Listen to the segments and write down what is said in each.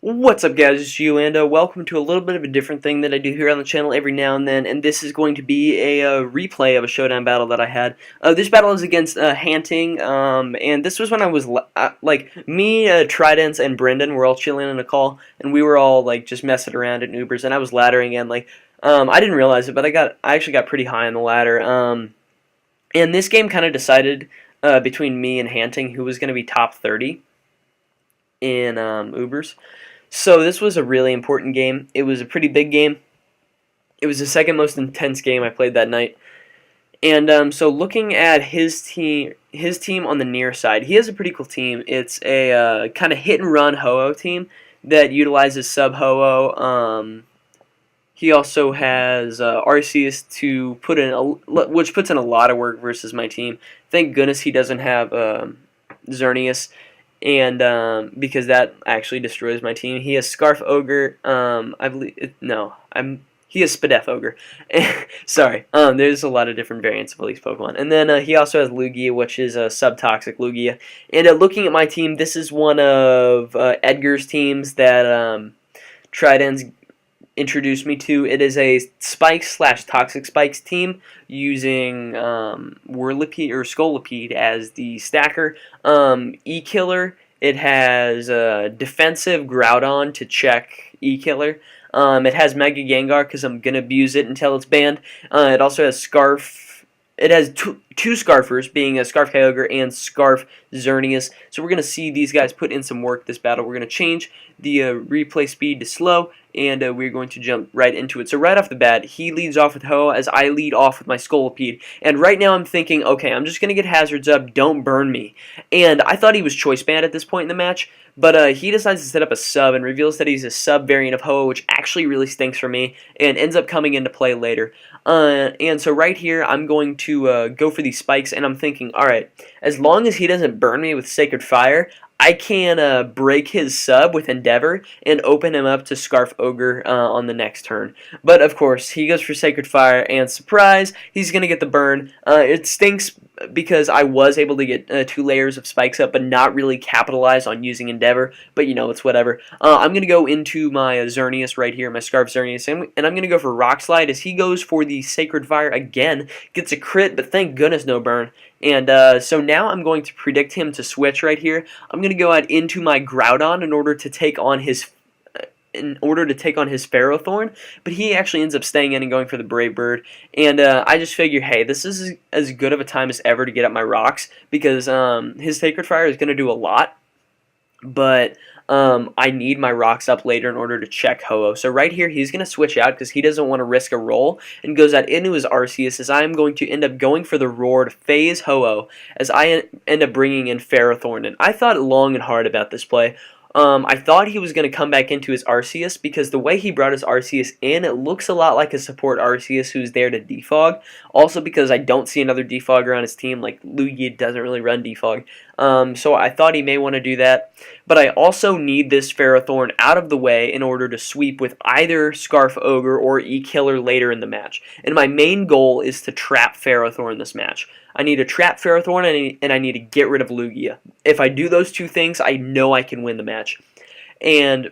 What's up, guys? It's you, and welcome to a little bit of a different thing that I do here on the channel every now and then, and this is going to be a replay of a showdown battle that I had. This battle is against Hanting, and this was when I was, me, Tridents, and Brendan were all chilling in a call, and we were all, just messing around at Ubers, and I was laddering, and, I didn't realize it, but I actually got pretty high on the ladder, and this game kind of decided, between me and Hanting who was going to be top 30 in, Ubers. So this was a really important game. It was a pretty big game. It was the second most intense game I played that night. And so looking at his team on the near side, he has a pretty cool team. It's a kind of hit and run Ho-Oh team that utilizes sub Ho-Oh. He also has Arceus to put in, which puts in a lot of work versus my team. Thank goodness he doesn't have Xerneas. And because that actually destroys my team. He has Scarf Ogre. I believe he has Spadef Ogre. Sorry. There's a lot of different variants of all these Pokemon. And then he also has Lugia, which is a subtoxic Lugia. And looking at my team, this is one of Edgar's teams that Trident's introduced me to. It is a Spikes/Toxic Spikes team using Whirlipede or Scolipede as the stacker. E-Killer, it has defensive Groudon to check E-Killer. It has Mega Gengar because I'm going to abuse it until it's banned. It also has Scarf. It has two Scarfers, being a Scarf Kyogre and Scarf Xerneas. So we're going to see these guys put in some work this battle. We're going to change the replay speed to slow, and we're going to jump right into it. So right off the bat, he leads off with Ho, as I lead off with my Scolipede. And right now I'm thinking, okay, I'm just going to get hazards up, don't burn me. And I thought he was choice banned at this point in the match, but he decides to set up a sub and reveals that he's a sub variant of Ho, which actually really stinks for me and ends up coming into play later. And so right here, I'm going to go for these spikes, and I'm thinking, alright, as long as he doesn't burn me with Sacred Fire, I can break his sub with Endeavor and open him up to Scarf Ogre on the next turn. But of course, he goes for Sacred Fire, and surprise, he's going to get the burn. It stinks because I was able to get 2 layers of spikes up, but not really capitalize on using Endeavor. But it's whatever. I'm going to go into my Xerneas right here, my Scarf Xerneas, and I'm going to go for Rock Slide as he goes for the Sacred Fire again. Gets a crit, but thank goodness no burn. And so now I'm going to predict him to switch right here. I'm going to go out into my Groudon in order to take on his Ferrothorn, but he actually ends up staying in and going for the Brave Bird. And I just figure, hey, this is as good of a time as ever to get up my rocks, because his Sacred Fire is going to do a lot, but I need my rocks up later in order to check Ho-Oh. So right here, he's going to switch out because he doesn't want to risk a roll, and goes out into his Arceus, as I am going to end up going for the Roar to phase Ho-Oh, as I end up bringing in Ferrothorn. And I thought long and hard about this play. I thought he was going to come back into his Arceus, because the way he brought his Arceus in, it looks a lot like a support Arceus who's there to defog. Also because I don't see another defogger on his team, like Lugia doesn't really run defog. So I thought he may want to do that. But I also need this Ferrothorn out of the way in order to sweep with either Scarf Ogre or E-Killer later in the match. And my main goal is to trap Ferrothorn this match. I need to trap Ferrothorn, and I need to get rid of Lugia. If I do those two things, I know I can win the match. And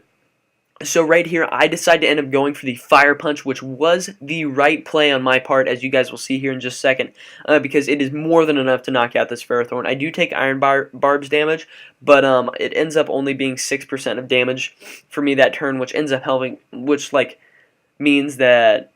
so right here, I decide to end up going for the Fire Punch, which was the right play on my part, as you guys will see here in just a second, because it is more than enough to knock out this Ferrothorn. I do take Iron Barb's damage, but it ends up only being 6% of damage for me that turn, which ends up helping, which means that,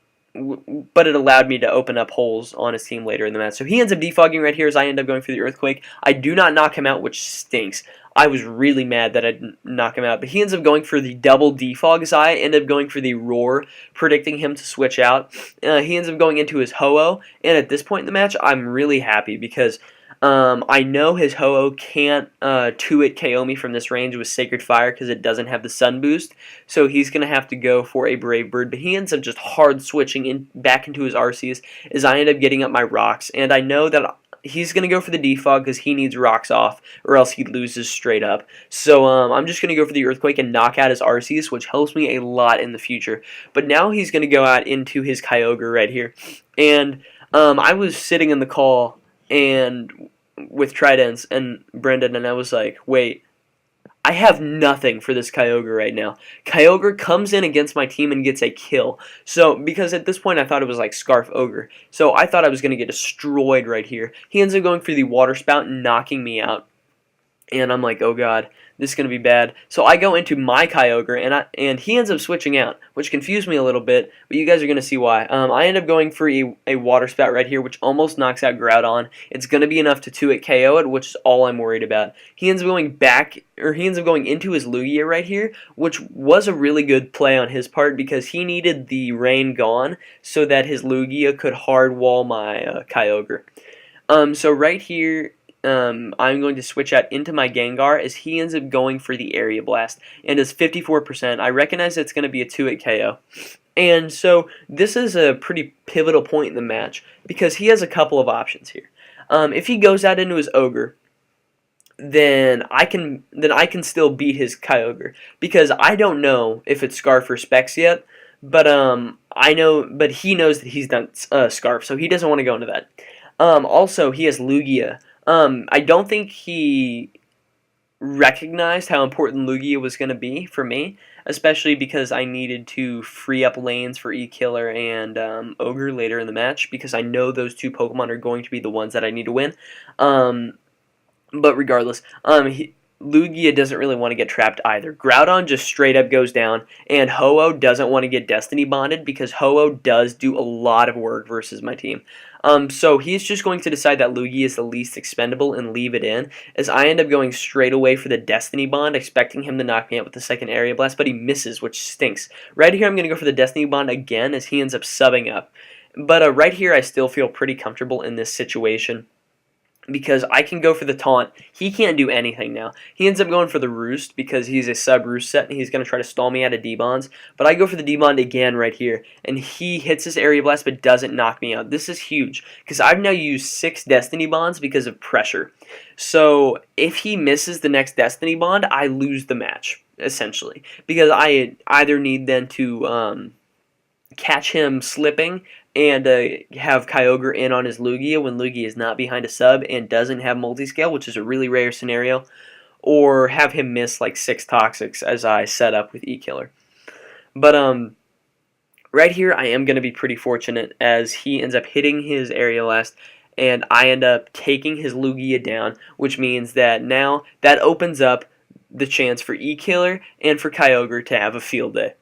but it allowed me to open up holes on his team later in the match. So he ends up defogging right here as I end up going for the Earthquake. I do not knock him out, which stinks. I was really mad that I didn't knock him out, but he ends up going for the double defog as I end up going for the Roar, predicting him to switch out. He ends up going into his Ho-Oh, and at this point in the match, I'm really happy because I know his Ho-Oh can't 2-hit KO me from this range with Sacred Fire because it doesn't have the Sun Boost, so he's going to have to go for a Brave Bird, but he ends up just hard switching back into his Arceus as I end up getting up my rocks, and I know that he's going to go for the defog because he needs rocks off or else he loses straight up. So I'm just going to go for the Earthquake and knock out his Arceus, which helps me a lot in the future. But now he's going to go out into his Kyogre right here. And I was sitting in the call and with Tridents and Brendan, and I was like, wait, I have nothing for this Kyogre right now. Kyogre comes in against my team and gets a kill. So, because at this point I thought it was like Scarf Ogre. So I thought I was going to get destroyed right here. He ends up going for the Water Spout and knocking me out. And I'm like, oh god, this is going to be bad. So I go into my Kyogre, and he ends up switching out, which confused me a little bit, but you guys are going to see why. I end up going for a Water Spout right here, which almost knocks out Groudon. It's going to be enough to 2-hit KO it, which is all I'm worried about. He ends up going into his Lugia right here, which was a really good play on his part because he needed the rain gone so that his Lugia could hard wall my Kyogre. So right here, I'm going to switch out into my Gengar as he ends up going for the Area Blast and does 54%. I recognize it's going to be a 2-hit KO. And so this is a pretty pivotal point in the match because he has a couple of options here. If he goes out into his Ogre, then I can still beat his Kyogre because I don't know if it's Scarf or Specs yet, but he knows that he's done Scarf, so he doesn't want to go into that. Also, he has Lugia. I don't think he recognized how important Lugia was going to be for me, especially because I needed to free up lanes for E-Killer and Ogre later in the match, because I know those two Pokemon are going to be the ones that I need to win. But regardless, Lugia doesn't really want to get trapped either. Groudon just straight up goes down, and Ho-Oh doesn't want to get Destiny Bonded because Ho-Oh does do a lot of work versus my team. So he's just going to decide that Lugia is the least expendable and leave it in, as I end up going straight away for the Destiny Bond, expecting him to knock me out with the second Area Blast, but he misses, which stinks. Right here I'm going to go for the Destiny Bond again as he ends up subbing up. But right here I still feel pretty comfortable in this situation, because I can go for the taunt. He can't do anything now. He ends up going for the Roost because he's a sub-Roost set and he's going to try to stall me out of D-Bonds. But I go for the D-Bond again right here, and he hits his Area Blast but doesn't knock me out. This is huge because I've now used 6 Destiny Bonds because of pressure. So if he misses the next Destiny Bond, I lose the match, essentially. Because I either need then to catch him slipping and have Kyogre in on his Lugia when Lugia is not behind a sub and doesn't have multiscale, which is a really rare scenario, or have him miss like 6 Toxics as I set up with E-Killer. But right here I am going to be pretty fortunate as he ends up hitting his Area Blast and I end up taking his Lugia down, which means that now that opens up the chance for E-Killer and for Kyogre to have a field day.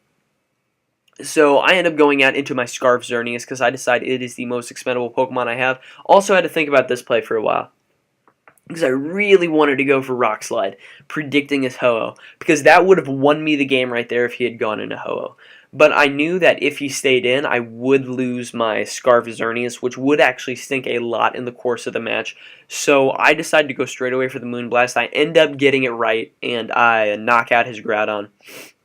So I end up going out into my Scarf Xerneas because I decide it is the most expendable Pokemon I have. Also, I had to think about this play for a while because I really wanted to go for Rock Slide, predicting his Ho-Oh, because that would have won me the game right there if he had gone into Ho-Oh. But I knew that if he stayed in, I would lose my Scarf Xerneas, which would actually stink a lot in the course of the match. So I decided to go straight away for the Moonblast. I end up getting it right, and I knock out his Groudon.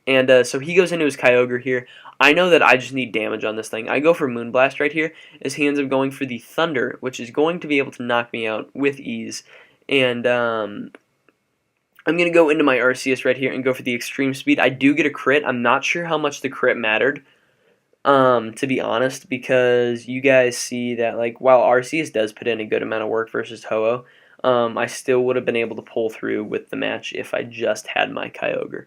And so he goes into his Kyogre here. I know that I just need damage on this thing. I go for Moonblast right here as he ends up going for the Thunder, which is going to be able to knock me out with ease. And I'm going to go into my Arceus right here and go for the Extreme Speed. I do get a crit. I'm not sure how much the crit mattered, to be honest, because you guys see that like while Arceus does put in a good amount of work versus Ho-Oh, I still would have been able to pull through with the match if I just had my Kyogre.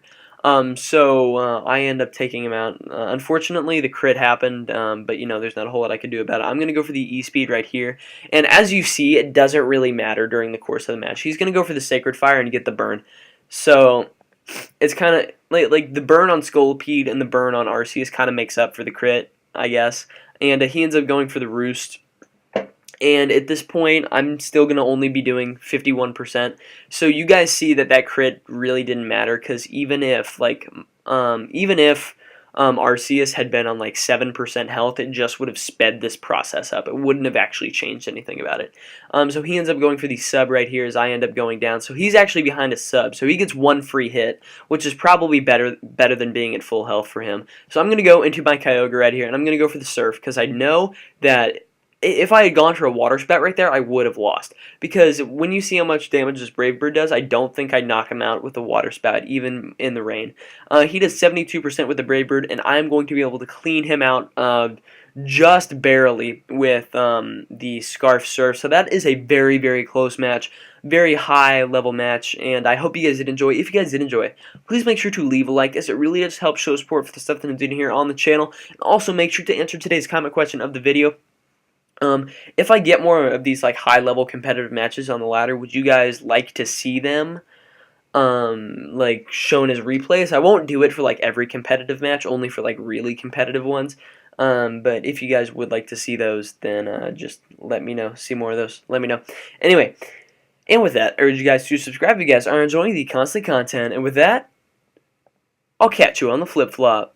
So I end up taking him out. Unfortunately, the crit happened, but you know, there's not a whole lot I could do about it. I'm going to go for the E-Speed right here, and as you see, it doesn't really matter during the course of the match. He's going to go for the Sacred Fire and get the burn. So it's kind of like the burn on Scolipede and the burn on Arceus kind of makes up for the crit, I guess. And he ends up going for the Roost. And at this point, I'm still going to only be doing 51%. So you guys see that that crit really didn't matter, because even if Arceus had been on like 7% health, it just would have sped this process up. It wouldn't have actually changed anything about it. So he ends up going for the sub right here as I end up going down. So he's actually behind a sub. So he gets 1 free hit, which is probably better than being at full health for him. So I'm going to go into my Kyogre right here, and I'm going to go for the Surf, because I know that if I had gone for a Water Spout right there, I would have lost. Because when you see how much damage this Brave Bird does, I don't think I'd knock him out with a Water Spout, even in the rain. He does 72% with the Brave Bird, and I'm going to be able to clean him out just barely with the Scarf Surf. So that is a very, very close match, very high level match, and I hope you guys did enjoy. If you guys did enjoy, please make sure to leave a like, as it really does help show support for the stuff that I'm doing here on the channel. And also make sure to answer today's comment question of the video. If I get more of these like high level competitive matches on the ladder, would you guys like to see them like shown as replays? I won't do it for like every competitive match, only for like really competitive ones. But if you guys would like to see those, then just let me know. See more of those, let me know. Anyway, and with that, I urge you guys to subscribe if you guys are enjoying the constant content. And with that, I'll catch you on the flip-flop.